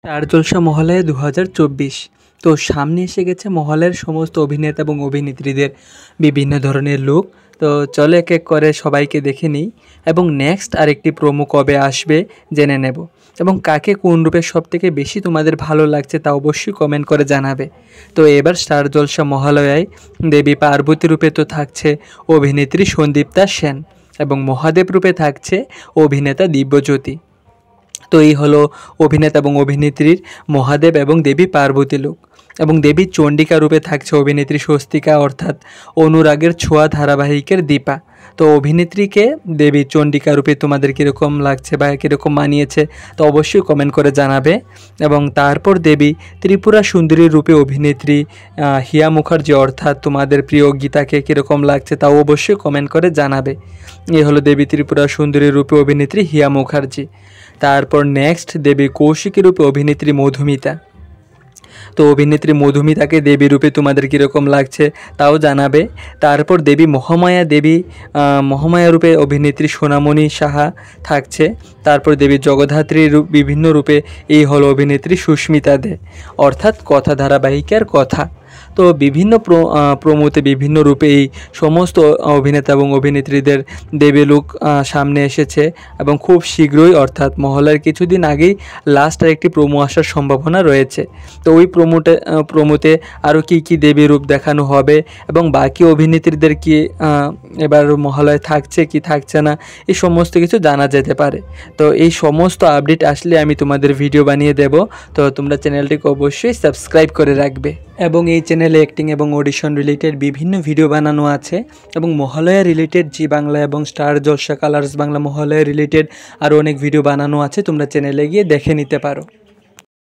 Star জলসা মহালয়া ২০২৪। তো সামনে এসে গেছে মহলের সমস্ত অভিনেতা এবং অভিনেত্রীদের বিভিন্ন ধরনের লুক। তো চলো এক এক করে সবাইকে দেখে নিই এবং নেক্সট আরেকটি প্রোমো কবে আসবে জেনে নেব এবং কাকে কোন রূপে সবথেকে বেশি তোমাদের ভালো লাগছে তা অবশ্যই কমেন্ট করে জানাবে। তো এবার স্টার জলসা মহালয়ায় দেবী পার্বতী রূপে তো থাকছে অভিনেত্রী সন্দীপ্তা সেন এবং মহাদেব রূপে থাকছে অভিনেতা দিব্যজ্যোতি। তো এই হলো অভিনেতা এবং অভিনেত্রীর মহাদেব এবং দেবী পার্বতী লুক। এবং দেবী চণ্ডিকা রূপে থাকছে অভিনেত্রী স্বস্তিকা অর্থাৎ অনুরাগের ছোঁয়া ধারাবাহিকের দীপা। তো অভিনেত্রীকে দেবী চণ্ডিকা রূপে তোমাদের কীরকম লাগছে বা কীরকম মানিয়েছে তো অবশ্যই কমেন্ট করে জানাবে। এবং তারপর দেবী ত্রিপুরা সুন্দরী রূপে অভিনেত্রী হিয়া মুখার্জি অর্থাৎ তোমাদের প্রিয় গীতাকে কীরকম লাগছে তাও অবশ্যই কমেন্ট করে জানাবে। এ হলো দেবী ত্রিপুরা সুন্দরী রূপে অভিনেত্রী হিয়া মুখার্জি। তারপর নেক্সট দেবী কৌশিকী রূপে অভিনেত্রী মধুমিতা। তো অভিনেত্রী মধুমিতাকে দেবী রূপে তোমাদের কীরকম লাগছে তাও জানাবে। তারপর দেবী মহামায়া রূপে অভিনেত্রী সোনামণি সাহা থাকছে। তারপর দেবী জগদ্ধাত্রী বিভিন্ন রূপে এই হলো অভিনেত্রী সুস্মিতা দে অর্থাৎ কথা ধারাবাহিকের কথা। তো বিভিন্ন প্রোমোতে বিভিন্ন রূপে এই সমস্ত অভিনেতা এবং অভিনেত্রীদের দেবী লুক সামনে এসেছে এবং খুব শীঘ্রই অর্থাৎ মহলার কিছুদিন আগেই লাস্ট আরেকটি প্রোমো আসার সম্ভাবনা রয়েছে। তো ওই প্রোমোতে আরও কী দেবী রূপ দেখানো হবে এবং বাকি অভিনেত্রীদের কি এবার মহালয় থাকছে কি থাকছে না এই সমস্ত কিছু জানা যেতে পারে। তো এই সমস্ত আপডেট আসলে আমি তোমাদের ভিডিও বানিয়ে দেব। তো তোমরা চ্যানেলটিকে অবশ্যই সাবস্ক্রাইব করে রাখবে এবং এই চ্যানেলে অ্যাক্টিং এবং অডিশন রিলেটেড বিভিন্ন ভিডিও বানানো আছে এবং মহালয়া রিলেটেড জি বাংলা এবং স্টার জলসা কালার্স বাংলা মহালয়া রিলেটেড আরও অনেক ভিডিও বানানো আছে, তোমরা চ্যানেলে গিয়ে দেখে নিতে পারো।